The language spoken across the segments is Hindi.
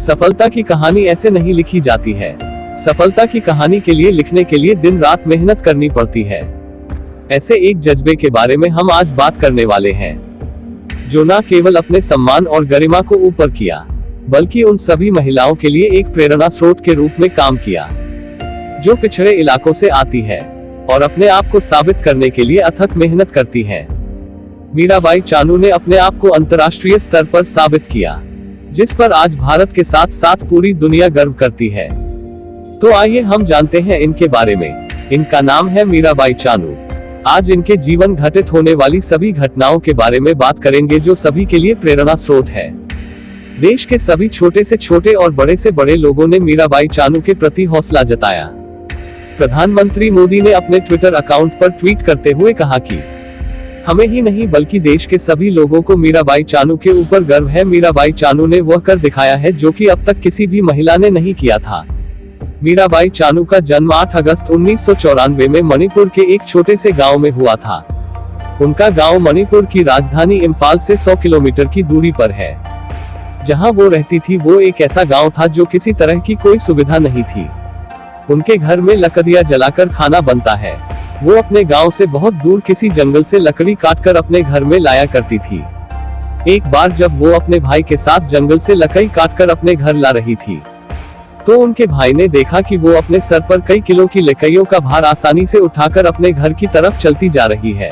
सफलता की कहानी ऐसे नहीं लिखी जाती है। सफलता की कहानी के लिए लिखने के लिए दिन रात मेहनत करनी पड़ती है। ऐसे एक जज्बे के बारे में हम आज बात करने वाले हैं, जो न केवल अपने सम्मान और गरिमा को ऊपर किया, बल्कि उन सभी महिलाओं के लिए एक प्रेरणा स्रोत के रूप में काम किया, जो पिछड़े इलाकों से आती है और अपने आप को साबित करने के लिए अथक मेहनत करती है। मीराबाई चानू ने अपने आप को अंतर्राष्ट्रीय स्तर पर साबित किया, जिस पर आज भारत के साथ साथ पूरी दुनिया गर्व करती है। तो आइए हम जानते हैं इनके बारे में। इनका नाम है मीराबाई चानू। आज इनके जीवन घटित होने वाली सभी घटनाओं के बारे में बात करेंगे, जो सभी के लिए प्रेरणा स्रोत है। देश के सभी छोटे से छोटे और बड़े से बड़े लोगों ने मीराबाई चानू के प्रति हौसला जताया। प्रधानमंत्री मोदी ने अपने ट्विटर अकाउंट पर ट्वीट करते हुए कहा कि हमें ही नहीं बल्कि देश के सभी लोगों को मीराबाई चानू के ऊपर गर्व है। मीराबाई चानू ने वह कर दिखाया है जो कि अब तक किसी भी महिला ने नहीं किया था। मीराबाई चानू का जन्म 8 अगस्त 1994 में मणिपुर के एक छोटे से गांव में हुआ था। उनका गांव मणिपुर की राजधानी इम्फाल से 100 किलोमीटर की दूरी पर है। जहां वो रहती थी वो एक ऐसा गांव था जो किसी तरह की कोई सुविधा नहीं थी। उनके घर में लकड़ियां जलाकर खाना बनता है। वो अपने गांव से बहुत दूर किसी जंगल से लकड़ी काटकर अपने घर में लाया करती थी। एक बार जब वो अपने भाई के साथ जंगल से लकड़ी काटकर अपने घर ला रही थी, तो उनके भाई ने देखा कि वो अपने सर पर कई किलो की लकड़ियों का भार आसानी से उठाकर अपने घर की तरफ चलती जा रही है।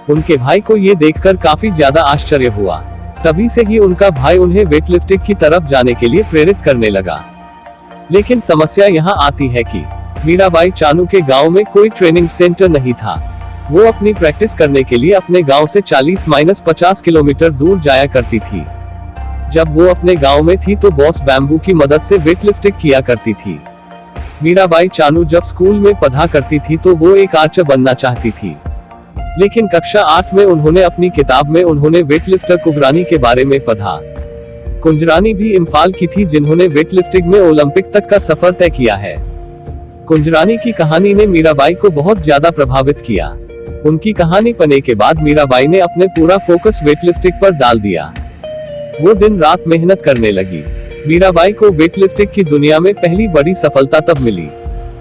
उनके भाई को ये देखकर काफी ज्यादा आश्चर्य हुआ। तभी से ही उनका भाई उन्हें वेटलिफ्टिंग की तरफ जाने के लिए प्रेरित करने लगा। लेकिन समस्या यहाँ आती है कि मीराबाई चानू के गांव में कोई ट्रेनिंग सेंटर नहीं था। वो अपनी प्रैक्टिस करने के लिए अपने गांव से 40-50 किलोमीटर दूर जाया करती थी। जब वो अपने गांव में थी तो बॉस बैम्बू की मदद से वेटलिफ्टिंग किया करती थी। मीराबाई चानू जब स्कूल में पढ़ा करती थी तो वो एक आर्चर बनना चाहती थी। लेकिन कक्षा 8 में उन्होंने अपनी किताब में उन्होंने वेटलिफ्टर कुंजरानी के बारे में पढ़ा। कुंजरानी भी इम्फाल की थी, जिन्होंने वेटलिफ्टिंग में ओलंपिक तक का सफर तय किया है। कुंजरानी की कहानी ने मीराबाई को बहुत ज्यादा प्रभावित किया। उनकी कहानी पढ़ने के बाद मीराबाई ने अपने पूरा फोकस वेटलिफ्टिंग पर डाल दिया। वो दिन रात मेहनत करने लगी। मीराबाई को वेटलिफ्टिंग की दुनिया में पहली बड़ी सफलता तब मिली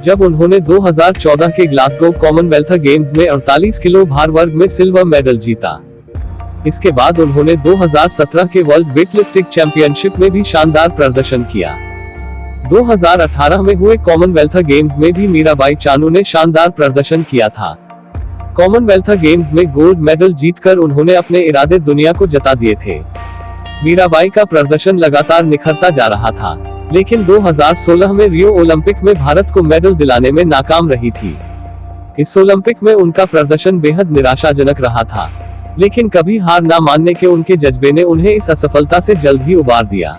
जब उन्होंने 2014 के ग्लासगो कॉमनवेल्थ गेम्स में 48 किलो भार वर्ग में सिल्वर मेडल जीता। इसके बाद उन्होंने 2017 के वर्ल्ड वेटलिफ्टिंग चैंपियनशिप में भी शानदार प्रदर्शन किया। 2018 में हुए कॉमनवेल्थ गेम्स में भी मीराबाई चानू ने शानदार प्रदर्शन किया था। कॉमनवेल्थ गेम्स में गोल्ड मेडल जीतकर उन्होंने अपने इरादे दुनिया को जता दिए थे। मीराबाई का प्रदर्शन लगातार निखरता जा रहा था, लेकिन 2016 में रियो ओलंपिक में भारत को मेडल दिलाने में नाकाम रही थी। इस ओलंपिक में उनका प्रदर्शन बेहद निराशाजनक रहा था, लेकिन कभी हार ना मानने के उनके जज्बे ने उन्हें इस असफलता से जल्द ही उबार दिया।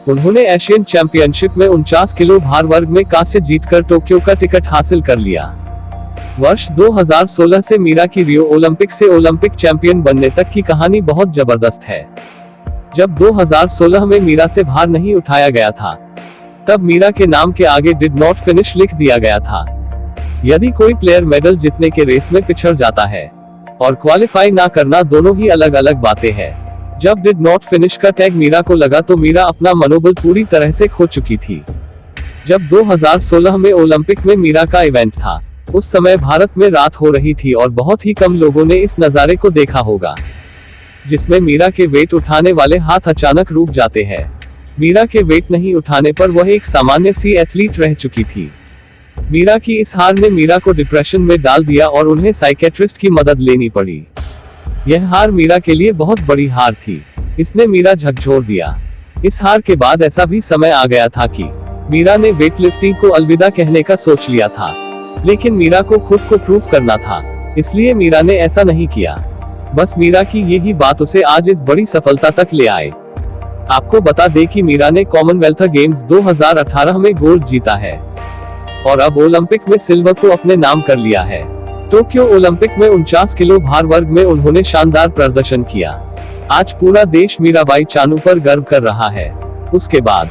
उन्होंने एशियन चैंपियनशिप में 49 किलो भार वर्ग में कांस्य जीतकर टोक्यो का टिकट हासिल कर लिया। वर्ष 2016 से मीरा की रियो ओलंपिक से ओलंपिक चैंपियन बनने तक की कहानी बहुत जबरदस्त है। जब 2016 में मीरा से भार नहीं उठाया गया था, तब मीरा के नाम के आगे डिड नॉट फिनिश लिख दिया गया था। यदि कोई प्लेयर मेडल जीतने के रेस में पिछड़ जाता है और क्वालिफाई ना करना, दोनों ही अलग अलग बातें हैं। जब डिड नॉट फिनिश का टैग मीरा को लगा तो मीरा अपना मनोबल पूरी तरह से खो चुकी थी। जब 2016 में ओलंपिक में मीरा का इवेंट था, उस समय भारत में रात हो रही थी और बहुत ही कम लोगों ने इस नजारे को देखा होगा, जिसमें मीरा के वेट उठाने वाले हाथ अचानक रुक जाते हैं। मीरा के वेट नहीं उठाने पर वह एक सामान्य सी एथलीट रह चुकी थी। मीरा की इस हार ने मीरा को डिप्रेशन में डाल दिया और उन्हें साइकेट्रिस्ट की मदद लेनी पड़ी। यह हार मीरा के लिए बहुत बड़ी हार थी। इसने मीरा झकझोर दिया। इस हार के बाद ऐसा भी समय आ गया था कि मीरा ने वेटलिफ्टिंग को अलविदा कहने का सोच लिया था, लेकिन मीरा को खुद को प्रूव करना था, इसलिए मीरा ने ऐसा नहीं किया। बस मीरा की यही बात उसे आज इस बड़ी सफलता तक ले आए। आपको बता दें कि मीरा ने कॉमनवेल्थ गेम्स 2018 में गोल्ड जीता है और अब ओलंपिक में सिल्वर को अपने नाम कर लिया है। टोक्यो ओलंपिक में 49 किलो भार वर्ग में उन्होंने शानदार प्रदर्शन किया। आज पूरा देश मीराबाई चानू पर गर्व कर रहा है। उसके बाद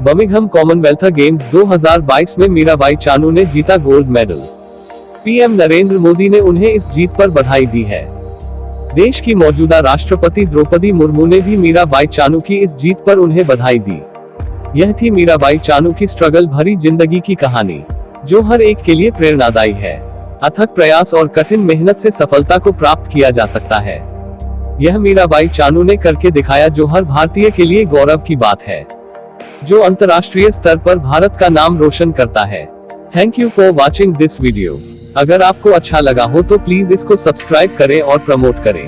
बर्मिंघम कॉमनवेल्थ गेम्स 2022 में मीराबाई चानू ने जीता gold medal. PM Narendra Modi ने उन्हें इस जीत पर बधाई दी है। देश की मौजूदा राष्ट्रपति द्रौपदी मुर्मू ने भी मीराबाई चानू की इस जीत पर उन्हें बधाई दी। यह थी मीराबाई चानू की स्ट्रगल भरी जिंदगी की कहानी, जो हर एक के लिए प्रेरणादायी है। अथक प्रयास और कठिन मेहनत से सफलता को प्राप्त किया जा सकता है। यह मीराबाई चानू ने करके दिखाया, जो हर भारतीय के लिए गौरव की बात है, जो अंतर्राष्ट्रीय स्तर पर भारत का नाम रोशन करता है। Thank you for watching this video. अगर आपको अच्छा लगा हो तो प्लीज इसको सब्सक्राइब करें और प्रमोट करें।